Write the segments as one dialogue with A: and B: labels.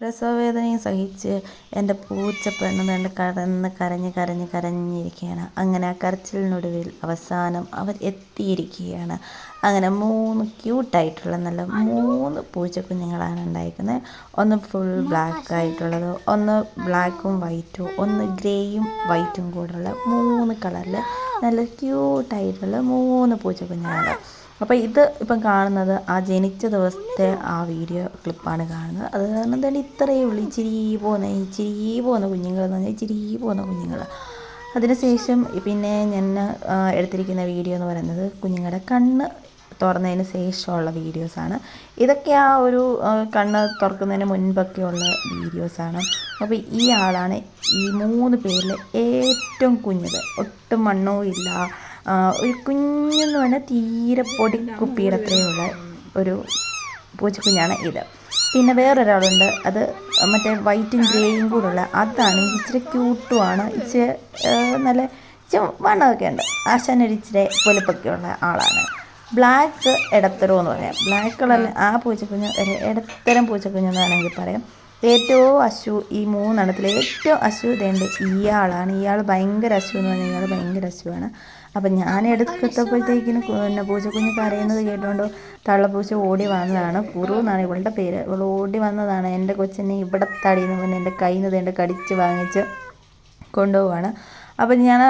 A: പ്രസവവേദനയും സഹിച്ച് എൻ്റെ പൂച്ച പെണ്ണ് കരഞ്ഞിരിക്കുകയാണ്. അങ്ങനെ ആ കരച്ചിലിനൊടുവിൽ അവസാനം അവർ എത്തിയിരിക്കുകയാണ്. അങ്ങനെ 3 ക്യൂട്ടായിട്ടുള്ള നല്ല 3 പൂച്ചക്കുഞ്ഞുങ്ങളാണ് ഉണ്ടായിരിക്കുന്നത്. ഒന്ന് ഫുൾ ബ്ലാക്ക് ആയിട്ടുള്ളത്, ഒന്ന് ബ്ലാക്കും വൈറ്റും, ഒന്ന് ഗ്രേയും വൈറ്റും കൂടെയുള്ള 3 കളറിൽ നല്ല ക്യൂട്ടായിട്ടുള്ള 3 പൂച്ചക്കുഞ്ഞുങ്ങളാണ്. അപ്പോൾ ഇത് ഇപ്പം കാണുന്നത് ആ ജനിച്ച ദിവസത്തെ ആ വീഡിയോ ക്ലിപ്പാണ് കാണുന്നത്. അത് കാരണം തന്നെ ഇത്രയേ ഉള്ളൂ. ഇച്ചിരി പോകുന്ന കുഞ്ഞുങ്ങളെന്ന് പറഞ്ഞാൽ ഇച്ചിരി പോകുന്ന കുഞ്ഞുങ്ങൾ. അതിനുശേഷം പിന്നെ ഞാൻ എടുത്തിരിക്കുന്ന വീഡിയോ എന്ന് പറയുന്നത് കുഞ്ഞുങ്ങളുടെ കണ്ണ് തുറന്നതിന് ശേഷമുള്ള വീഡിയോസാണ്. ഇതൊക്കെ ആ ഒരു കണ്ണ് തുറക്കുന്നതിന് മുൻപൊക്കെയുള്ള വീഡിയോസാണ്. അപ്പോൾ ഈ ആളാണ് ഈ 3 പേരിൽ ഏറ്റവും കുഞ്ഞത്. ഒട്ടും മണ്ണവും ഇല്ല, ഒരു കുഞ്ഞെന്ന് പറഞ്ഞാൽ തീരെ പൊടിക്കുപ്പിയുടെ അത്രയുള്ള ഒരു പൂച്ചക്കുഞ്ഞാണ് ഇത്. പിന്നെ വേറൊരാളുണ്ട്, അത് മറ്റേ വൈറ്റും ഗ്രേയും കൂടെയുള്ള, അതാണെങ്കിൽ ഇച്ചിരി ക്യൂട്ടുമാണ്, ഇച്ചിരി നല്ല വണ്ണമൊക്കെ ഉണ്ട്. ആശാനൊരു ഇച്ചിരി വലുപ്പൊക്കെയുള്ള ആളാണ്. ബ്ലാക്ക് ഇടത്തരം എന്ന് പറയാം. ബ്ലാക്ക് കളറിൽ ആ പൂച്ചക്കുഞ്ഞ് ഒരു ഇടത്തരം പൂച്ചക്കുഞ്ഞെന്ന് വേണമെങ്കിൽ പറയാം. ഏറ്റവും അശു ഈ 3 എണ്ണത്തിൽ ഏറ്റവും അശു ഇതേണ്ട ഇയാളാണ്. ഇയാൾ ഭയങ്കര അശു എന്ന് പറഞ്ഞാൽ ഇയാൾ ഭയങ്കര അശുവാണ്. അപ്പം ഞാൻ എടുക്കത്തപ്പോഴത്തേക്കിന് പിന്നെ പൂച്ചക്കുഞ്ഞ് കരയുന്നത് കേട്ടുകൊണ്ട് തള്ളപ്പൂച്ച ഓടി വന്നതാണ്. കുറു എന്നാണ് ഇവളുടെ പേര്. ഇവൾ ഓടി വന്നതാണ്. എൻ്റെ കൊച്ചിനെ ഇവിടെ തടിയെന്ന് പറഞ്ഞ് എൻ്റെ കയ്യിൽ നിന്ന് എൻ്റെ കടിച്ച് വാങ്ങിച്ച് കൊണ്ടുപോവാണ്. അപ്പം ഞാൻ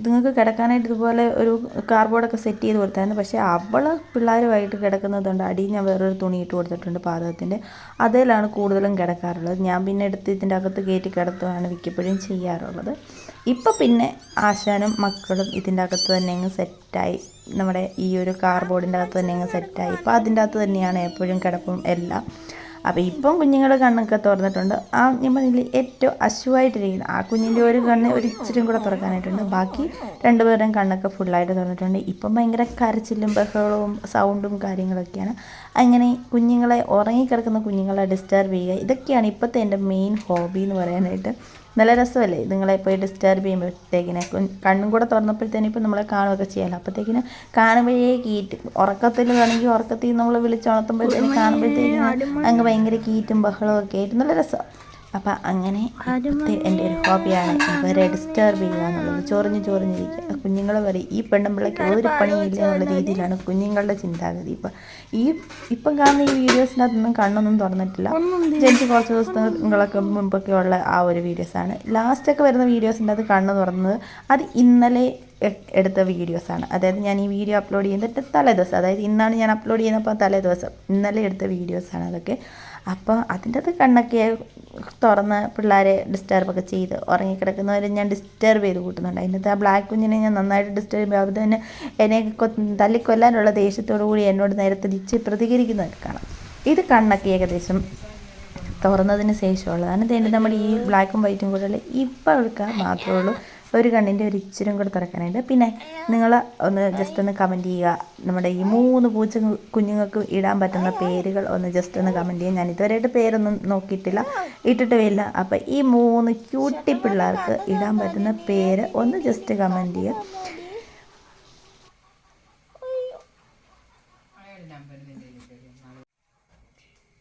A: നിങ്ങൾക്ക് കിടക്കാനായിട്ട് ഇതുപോലെ ഒരു കാർബോർഡൊക്കെ സെറ്റ് ചെയ്ത് കൊടുത്തായിരുന്നു. പക്ഷേ അവൾ പിള്ളേരുമായിട്ട് കിടക്കുന്നതുകൊണ്ട് അടിയിൽ ഞാൻ വേറൊരു തുണി ഇട്ട് കൊടുത്തിട്ടുണ്ട് പാദത്തിൻ്റെ. അതിലാണ് കൂടുതലും കിടക്കാറുള്ളത്. ഞാൻ പിന്നെ എടുത്ത് ഇതിൻ്റെ അകത്ത് കയറ്റി കിടത്തുകയാണ് മിക്കപ്പോഴും ചെയ്യാറുള്ളത്. ഇപ്പം പിന്നെ ആശാനും മക്കളും ഇതിൻ്റെ അകത്ത് തന്നെ അങ്ങ് സെറ്റായി. നമ്മുടെ ഈ ഒരു കാർബോർഡിൻ്റെ അകത്ത് തന്നെ അങ്ങ് സെറ്റായി. ഇപ്പം അതിൻ്റെ അകത്ത് തന്നെയാണ് എപ്പോഴും കിടപ്പും എല്ലാം. അപ്പോൾ ഇപ്പം കുഞ്ഞുങ്ങൾ കണ്ണൊക്കെ തുറന്നിട്ടുണ്ട്. ആ ഞാൻ പറഞ്ഞില്ലേ ഏറ്റവും അശുവായിട്ടിരിക്കുന്നത് ആ കുഞ്ഞിൻ്റെ ഒരു കണ്ണ് ഒരു ഇച്ചിരി കൂടെ തുറക്കാനായിട്ടുണ്ട്. ബാക്കി 2 പേരുടെയും കണ്ണൊക്കെ ഫുള്ളായിട്ട് തുറന്നിട്ടുണ്ട്. ഇപ്പം ഭയങ്കര കരച്ചിലും ബഹളവും സൗണ്ടും കാര്യങ്ങളൊക്കെയാണ്. അങ്ങനെ കുഞ്ഞുങ്ങളെ ഉറങ്ങിക്കിടക്കുന്ന കുഞ്ഞുങ്ങളെ ഡിസ്റ്റർബ് ചെയ്യുക, ഇതൊക്കെയാണ് ഇപ്പോഴത്തെ എൻ്റെ മെയിൻ ഹോബി എന്ന് പറയാനായിട്ട്. നല്ല രസമല്ലേ നിങ്ങളെ പോയി ഡിസ്റ്റർബ് ചെയ്യുമ്പോഴത്തേക്കിനെ. കണ്ണും കൂടെ തുറന്നപ്പോഴത്തേനും ഇപ്പം നമ്മളെ കാണുകയൊക്കെ ചെയ്യാമല്ലോ. അപ്പോഴത്തേക്കിന് കാണുമ്പോഴേ കീറ്റും. ഉറക്കത്തിലാണെങ്കിൽ ഉറക്കത്തിൽ നമ്മൾ വിളിച്ചുണർത്തുമ്പോഴത്തേനും കാണുമ്പോഴത്തേക്കിന് അങ്ങ് ഭയങ്കര കീറ്റും ബഹളവും ഒക്കെ ആയിട്ട് നല്ല രസം. അപ്പം അങ്ങനെ എൻ്റെ ഒരു ഹോബിയാണ് ഇവരെ ഡിസ്റ്റർബ് ചെയ്യുക എന്നുള്ളത്. ചൊറിഞ്ഞിരിക്കുക. കുഞ്ഞുങ്ങൾ പറയും ഈ പെണ്ണുമ്പിള്ളയ്ക്ക് ഒരു പണിയില്ല എന്നുള്ള രീതിയിലാണ് കുഞ്ഞുങ്ങളുടെ ചിന്താഗതി. ഇപ്പം കാണുന്ന ഈ വീഡിയോസിനകത്തൊന്നും കണ്ണൊന്നും തുറന്നിട്ടില്ല. ജനിച്ച് കുറച്ച് ദിവസങ്ങളൊക്കെ മുമ്പൊക്കെ ഉള്ള ആ ഒരു വീഡിയോസാണ്. ലാസ്റ്റൊക്കെ വരുന്ന വീഡിയോസിൻ്റെ അത് കണ്ണ് തുറന്നത് അത് ഇന്നലെ എടുത്ത വീഡിയോസാണ്. അതായത് ഞാൻ ഈ വീഡിയോ അപ്ലോഡ് ചെയ്തിട്ട് തലേദിവസം, അതായത് ഇന്നാണ് ഞാൻ അപ്ലോഡ് ചെയ്യുന്നപ്പോൾ തലേദിവസം ഇന്നലെ എടുത്ത വീഡിയോസാണ് അതൊക്കെ. അപ്പോൾ അതിൻ്റെ അത് കണ്ണൊക്കെ തുറന്ന് പിള്ളേരെ ഡിസ്റ്റർബൊക്കെ ചെയ്ത് ഉറങ്ങിക്കിടക്കുന്നവരെ ഞാൻ ഡിസ്റ്റർബ് ചെയ്ത് കൂട്ടുന്നുണ്ട്. അതിൻ്റെ ആ ബ്ലാക്ക് കുഞ്ഞിനെ ഞാൻ നന്നായിട്ട് ഡിസ്റ്റർബ് ചെയ്യും. അവർ തന്നെ എന്നെ തല്ലിക്കൊല്ലാനുള്ള ദേഷ്യത്തോടു കൂടി എന്നോട് നേരെ തിരിച്ച് പ്രതികരിക്കുന്നതൊക്കെ കാണാം. ഇത് കണ്ണൊക്കെ ഏകദേശം തുറന്നതിന് ശേഷമുള്ളതാണ്. ഇതിൻ്റെ നമ്മുടെ ഈ ബ്ലാക്കും വൈറ്റും കൂടെ ഇപ്പോൾ എടുക്കാൻ മാത്രമേ ഉള്ളൂ ഒരു കണ്ണിൻ്റെ ഒരു ഇച്ചിരും കൂടെ തുറക്കാനായിട്ട്. പിന്നെ നിങ്ങൾ ഒന്ന് ജസ്റ്റ് ഒന്ന് കമൻറ്റ് ചെയ്യുക. നമ്മുടെ ഈ 3 പൂച്ച കുഞ്ഞുങ്ങൾക്ക് ഇടാൻ പറ്റുന്ന പേരുകൾ ഒന്ന് ജസ്റ്റ് ഒന്ന് കമൻറ്റ് ചെയ്യുക. ഞാൻ ഇതുവരെയായിട്ട് പേരൊന്നും നോക്കിയിട്ടില്ല, ഇട്ടിട്ടുമില്ല. അപ്പം ഈ 3 ക്യൂട്ടി പിള്ളേർക്ക് ഇടാൻ പറ്റുന്ന പേര് ഒന്ന് ജസ്റ്റ് കമൻറ്റ് ചെയ്യുക.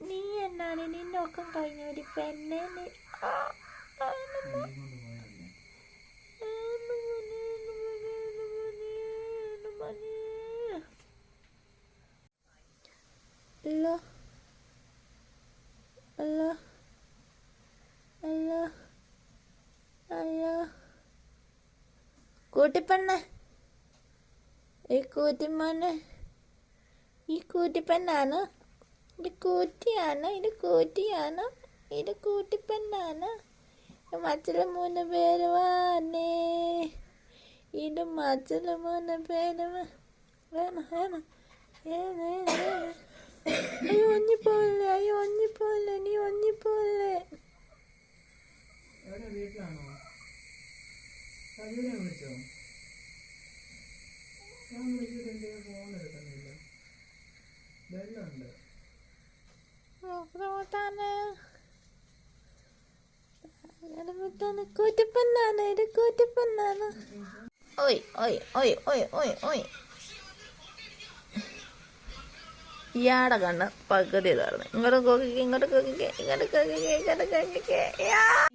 A: നീ എന്നാണ് നിന്നൊക്കെ കഴിഞ്ഞ ഒരു പെണ്ണെ കൂട്ടിപ്പെണ്ണ ഈ കൂട്ടിമോന് ഈ കൂട്ടിപ്പെണ്ണാണ്. ഇത് കൂട്ടിയാണ്, ഇത് കൂട്ടിപ്പെണ്ണാണ്. മച്ചുള്ള 3 പേര് വാനേ, ഇത് മച്ചുള്ള 3 പേര് വേണം. അയ്യോ ഒഞ്ഞിപ്പോലെ നീ ഒഞ്ഞിപ്പോലെ. വീട്ടിലാണോ വിളിച്ചോ? ഞാൻ വിളിച്ചിട്ട് എൻ്റെ ഫോൺ എടുക്കുന്നില്ല. ബെല്ലുണ്ട്. കൂറ്റിപ്പെണ്ണാണ്, ഇത് കൂറ്റിപ്പെണ്ണാണ്. ഓയ് ഇയാടെ കണ്ണ് പകുതി തറന്നു. ഇങ്ങോട്ട് കൊക്കിക്ക്, ഇങ്ങോട്ട് കൊക്കിക്ക്, ഇങ്ങോട്ട് കൊക്കിക്ക്, ഇങ്ങോട്ട് കൊക്കിക്ക്.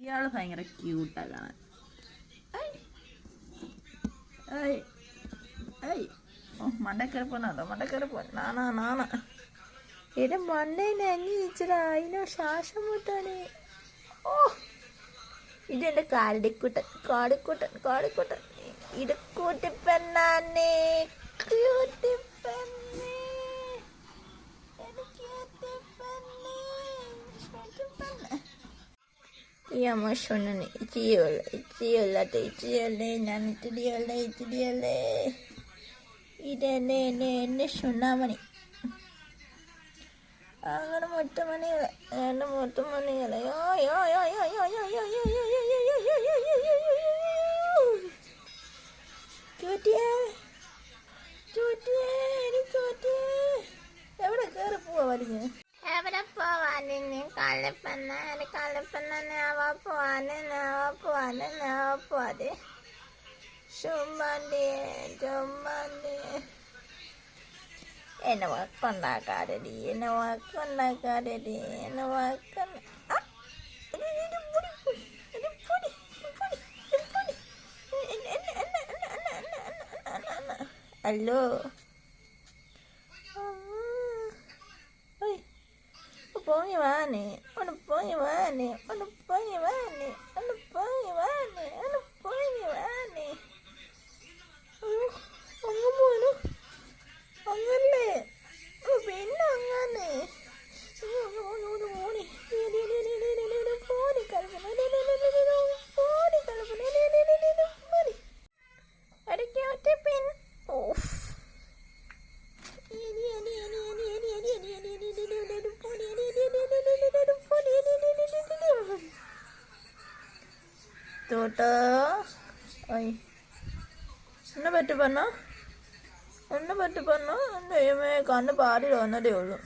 A: ഇയാള് ഭയങ്കര ക്യൂട്ടാ കാണാൻ. മണ്ടക്കറി പോന്നോ, മണ്ടക്കറി പോ. നാണ എന്റെ മണ്ടേനെ അഞ്ഞിച്ചടാ, അതിനോ ശ്വാസം മുട്ടാണ്. ഓ, ഇതെന്റെ കാടിക്കുട്ടൻ, കാടിക്കുട്ടൻ, കാടിക്കുട്ടൻ. ഇത് കൂട്ടിപ്പെണ്ണാനേ, കൂട്ടിപ്പെണ്ണേ. ഈ അമ്മ ഷൊണ്ണന് ഇച്ചിരിയുള്ളേ ഞാൻ ഇച്ചിരിയുള്ളേ ഇതെന്നെ എന്നെ ഷുണ്ണാമണി. അങ്ങനെ മുത്തുമണികളെ, എൻ്റെ മുത്തുമണികളെ. എവിടെ കയറി പോവാ വലിഞ്ഞ്? എവിടെ പോവാന്? കളിപ്പന്നെ പോവാതെ ചുമ്മാണ്ടി എന്നെ വക്കുണ്ടാക്കാരടി, എന്നെ വക്കുണ്ടാക്കാരടി. ഹലോ, പോയി വാനെ, ഒന്ന് പോയി വാനെ. അങ്ങ് പോനു, അങ്ങല്ലേ പിന്നെ അങ്ങനെ തോട്ടോ. എന്നെ പറ്റി പറഞ്ഞോ, എൻ്റെ കണ്ണ് പാടി വന്നതേ ഉള്ളൂ.